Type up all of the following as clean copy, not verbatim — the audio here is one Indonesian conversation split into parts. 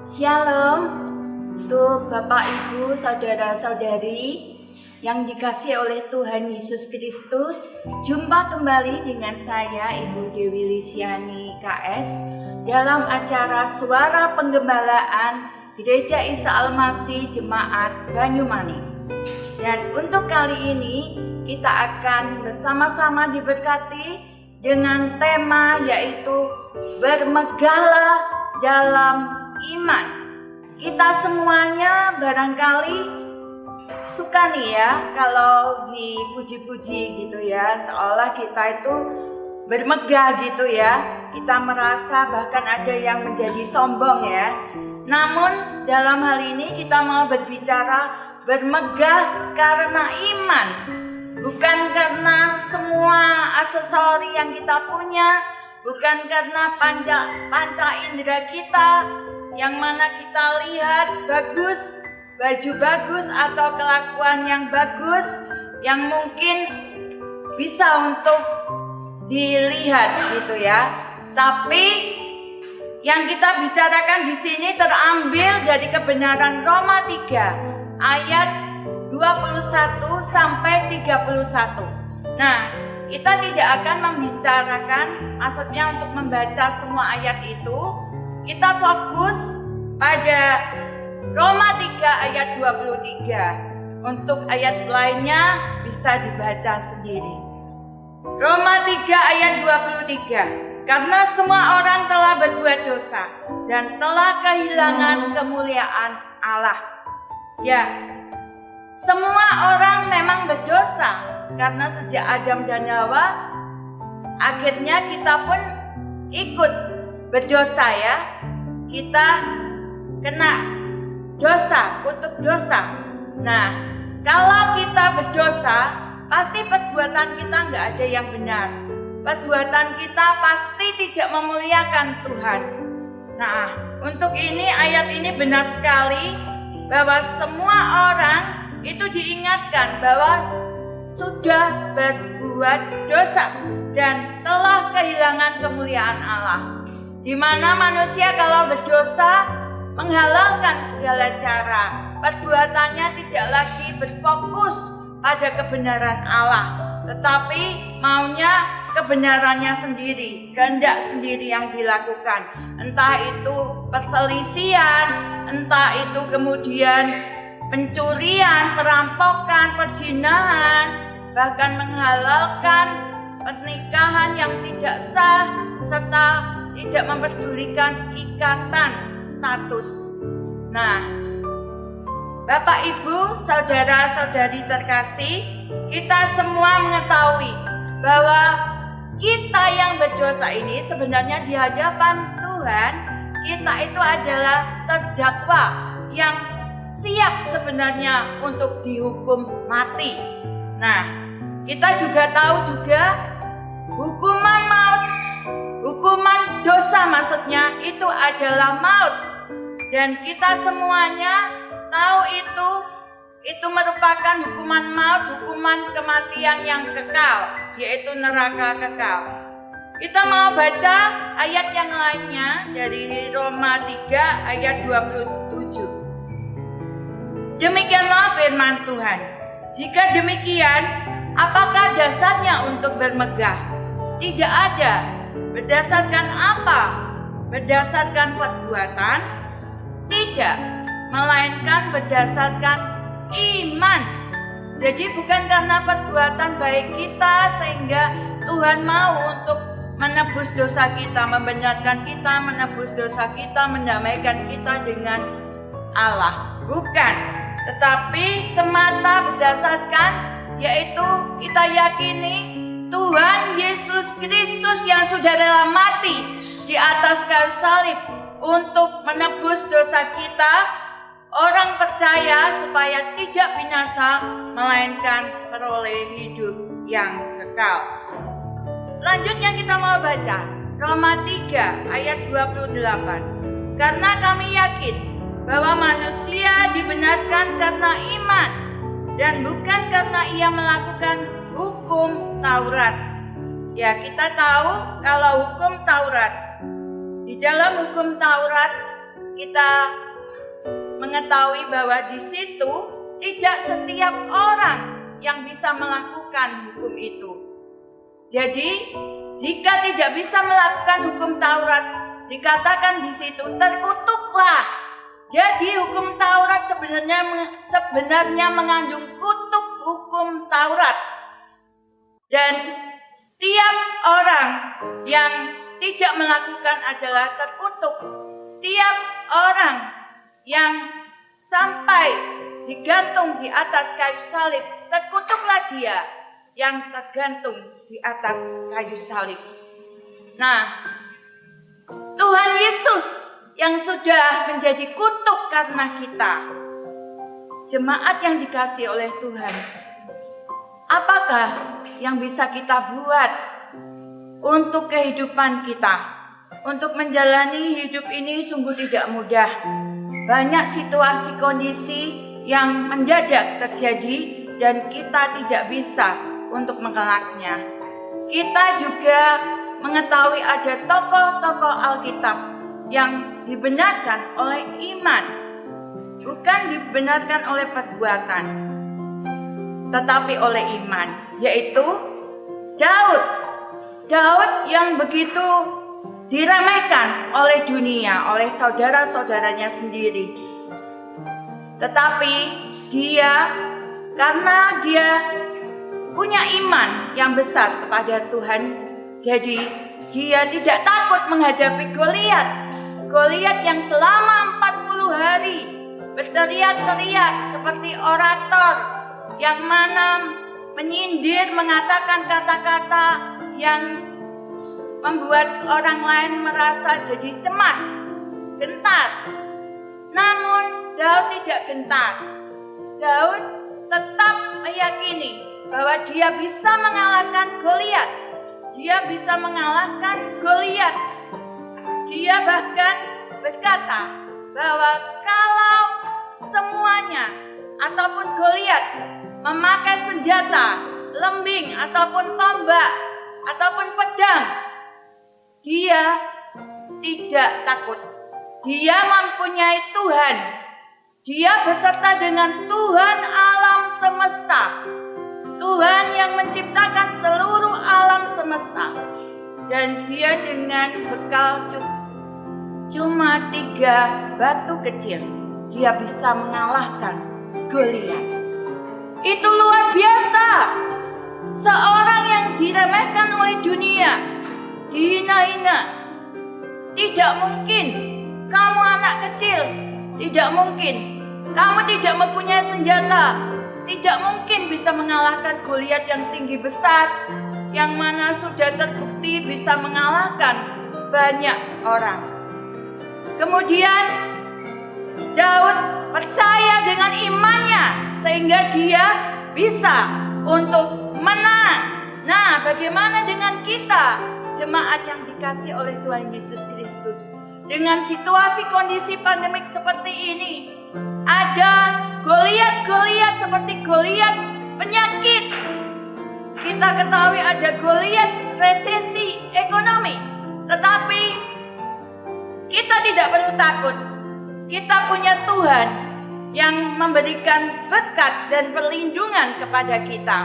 Shalom untuk Bapak, Ibu, Saudara-saudari yang dikasihi oleh Tuhan Yesus Kristus. Jumpa kembali dengan saya Ibu Dewi Lisyani KS dalam acara Suara Penggembalaan Gereja Isa Al-Masih Jemaat Banyumani. Dan untuk kali ini kita akan bersama-sama diberkati dengan tema yaitu bermegahlah dalam iman. Kita semuanya barangkali suka nih ya kalau dipuji-puji gitu ya, seolah kita itu bermegah gitu ya. Kita merasa bahkan ada yang menjadi sombong ya. Namun dalam hal ini kita mau berbicara bermegah karena iman, bukan karena semua aksesori yang kita punya, bukan karena panca indera kita yang mana kita lihat bagus, baju bagus atau kelakuan yang bagus yang mungkin bisa untuk dilihat gitu ya. Tapi yang kita bicarakan di sini terambil dari kebenaran Roma 3 ayat 21 sampai 31. Nah, kita tidak akan membicarakan, maksudnya untuk membaca semua ayat itu. Kita fokus pada Roma 3 ayat 23. Untuk ayat lainnya bisa dibaca sendiri. Roma 3 ayat 23. Karena semua orang telah berbuat dosa dan telah kehilangan kemuliaan Allah. Ya, semua orang memang berdosa karena sejak Adam dan Hawa akhirnya kita pun ikut berdosa ya. Kita kena dosa, kutuk dosa. Nah, kalau kita berdosa, pasti perbuatan kita nggak ada yang benar. Perbuatan kita pasti tidak memuliakan Tuhan. Nah, untuk ini ayat ini benar sekali bahwa semua orang itu diingatkan bahwa sudah berbuat dosa dan telah kehilangan kemuliaan Allah. Di mana manusia kalau berdosa menghalalkan segala cara, perbuatannya tidak lagi berfokus pada kebenaran Allah, tetapi maunya kebenarannya sendiri, kehendak sendiri yang dilakukan. Entah itu perselisihan, entah itu kemudian pencurian, perampokan, perzinahan, bahkan menghalalkan pernikahan yang tidak sah, serta tidak mempedulikan ikatan status. Nah, Bapak, Ibu, Saudara-saudari terkasih, kita semua mengetahui bahwa kita yang berdosa ini sebenarnya di hadapan Tuhan, kita itu adalah terdakwa yang siap sebenarnya untuk dihukum mati. Nah, kita juga tahu juga hukuman maut, hukuman dosa maksudnya itu adalah maut. Dan kita semuanya tahu itu merupakan hukuman maut, hukuman kematian yang kekal, yaitu neraka kekal. Kita mau baca ayat yang lainnya dari Roma 3 ayat 27. Demikianlah firman Tuhan. Jika demikian, apakah dasarnya untuk bermegah? Tidak ada. Berdasarkan apa? Berdasarkan perbuatan? Tidak, melainkan berdasarkan iman. Jadi bukan karena perbuatan baik kita sehingga Tuhan mau untuk menebus dosa kita, membenarkan kita, menebus dosa kita, mendamaikan kita dengan Allah. Bukan, tetapi semata berdasarkan yaitu kita yakini Tuhan Yesus Kristus yang sudah rela mati di atas kayu salib untuk menebus dosa kita. Orang percaya supaya tidak binasa, melainkan peroleh hidup yang kekal. Selanjutnya kita mau baca Roma 3 ayat 28. Karena kami yakin bahwa manusia dibenarkan karena iman dan bukan karena ia melakukan hukum Taurat. Ya, kita tahu kalau hukum Taurat, di dalam hukum Taurat kita mengetahui bahwa di situ tidak setiap orang yang bisa melakukan hukum itu. Jadi, jika tidak bisa melakukan hukum Taurat, dikatakan di situ terkutuklah. Jadi hukum Taurat sebenarnya mengandung kutuk hukum Taurat. Dan setiap orang yang tidak melakukan adalah terkutuk. Setiap orang yang sampai digantung di atas kayu salib, terkutuklah dia yang tergantung di atas kayu salib. Nah, Tuhan Yesus yang sudah menjadi kutuk karena kita, jemaat yang dikasihi oleh Tuhan, apakah yang bisa kita buat untuk kehidupan kita? Untuk menjalani hidup ini sungguh tidak mudah. Banyak situasi kondisi yang mendadak terjadi dan kita tidak bisa untuk mengelaknya. Kita juga mengetahui ada tokoh-tokoh Alkitab yang dibenarkan oleh iman, bukan dibenarkan oleh perbuatan, tetapi oleh iman, yaitu Daud. Daud yang begitu diremehkan oleh dunia, oleh saudara-saudaranya sendiri. Tetapi dia, karena dia punya iman yang besar kepada Tuhan, jadi dia tidak takut menghadapi Goliat. Goliat yang selama 40 hari berteriak-teriak seperti orator, yang mana menyindir, mengatakan kata-kata yang membuat orang lain merasa jadi cemas, gentar. Namun Daud tidak gentar. Daud tetap meyakini bahwa dia bisa mengalahkan Goliat. Dia bisa mengalahkan Goliat. Dia bahkan berkata bahwa kalau semuanya ataupun Goliat memakai senjata, lembing ataupun tombak ataupun pedang, dia tidak takut. Dia mempunyai Tuhan. Dia beserta dengan Tuhan alam semesta. Tuhan yang menciptakan seluruh alam semesta. Dan dia dengan bekal cuma 3 batu kecil, dia bisa mengalahkan Goliat. Itu luar biasa. Seorang yang diremehkan oleh dunia, dihina-hina. Tidak mungkin kamu anak kecil, tidak mungkin kamu tidak mempunyai senjata, tidak mungkin bisa mengalahkan Goliat yang tinggi besar, yang mana sudah terbukti bisa mengalahkan banyak orang. Kemudian Daud percaya dengan imannya sehingga dia bisa untuk menang. Nah, bagaimana dengan kita, jemaat yang dikasihi oleh Tuhan Yesus Kristus? Dengan situasi kondisi pandemik seperti ini, ada Goliat-Goliat seperti Goliat penyakit. Kita ketahui ada Goliat resesi ekonomi. Tetapi kita tidak perlu takut. Kita punya Tuhan yang memberikan berkat dan perlindungan kepada kita.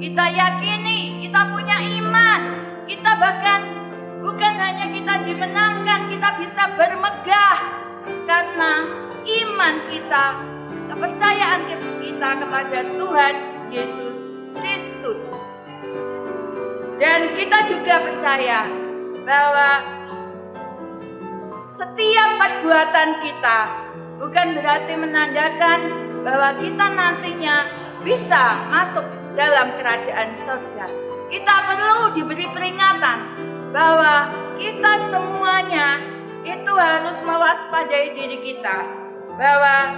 Kita yakini, kita punya iman. Kita bahkan bukan hanya kita dimenangkan, kita bisa bermegah karena iman kita, kepercayaan kita kepada Tuhan Yesus Kristus. Dan kita juga percaya bahwa setiap perbuatan kita bukan berarti menandakan bahwa kita nantinya bisa masuk dalam kerajaan surga. Kita perlu diberi peringatan bahwa kita semuanya itu harus mewaspadai diri kita, bahwa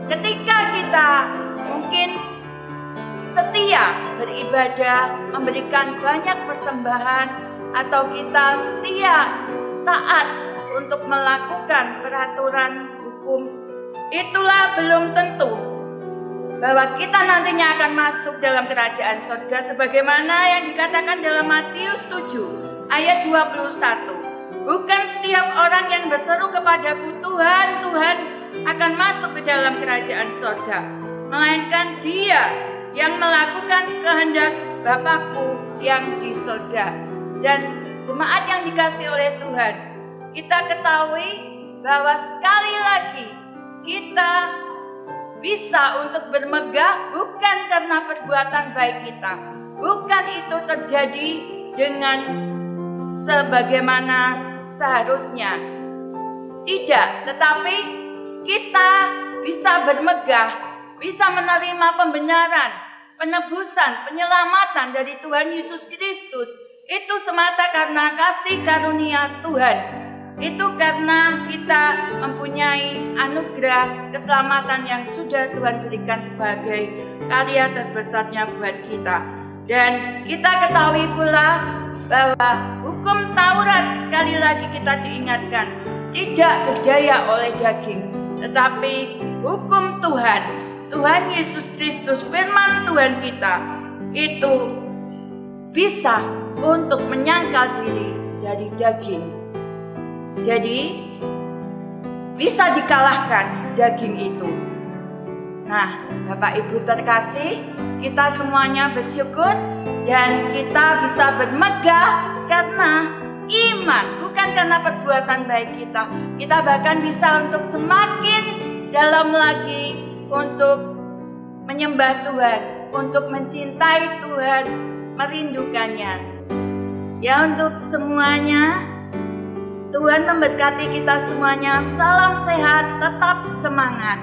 ketika kita mungkin setia beribadah, memberikan banyak persembahan, atau kita setia taat untuk melakukan peraturan hukum, itulah belum tentu bahwa kita nantinya akan masuk dalam kerajaan surga, sebagaimana yang dikatakan dalam Matius 7 ayat 21. Bukan setiap orang yang berseru kepadaku, Tuhan, Tuhan, akan masuk ke dalam kerajaan sorga, melainkan dia yang melakukan kehendak Bapakku yang di sorga. Dan jemaat yang dikasihi oleh Tuhan, kita ketahui bahwa sekali lagi kita bisa untuk bermegah bukan karena perbuatan baik kita. Bukan itu terjadi dengan sebagaimana seharusnya. Tidak, tetapi kita bisa bermegah, bisa menerima pembenaran, penebusan, penyelamatan dari Tuhan Yesus Kristus. Itu semata karena kasih karunia Tuhan. Itu karena kita mempunyai anugerah keselamatan yang sudah Tuhan berikan sebagai karya terbesarnya buat kita. Dan kita ketahui pula bahwa hukum Taurat, sekali lagi kita diingatkan, tidak berdaya oleh daging, tetapi hukum Tuhan, Tuhan Yesus Kristus, firman Tuhan kita, itu bisa untuk menyangkal diri dari daging. Jadi bisa dikalahkan daging itu. Nah, Bapak Ibu terkasih, kita semuanya bersyukur dan kita bisa bermegah karena iman, bukan karena perbuatan baik kita. Kita bahkan bisa untuk semakin dalam lagi untuk menyembah Tuhan, untuk mencintai Tuhan, merindukannya. Ya, untuk semuanya, Tuhan memberkati kita semuanya. Salam sehat, tetap semangat.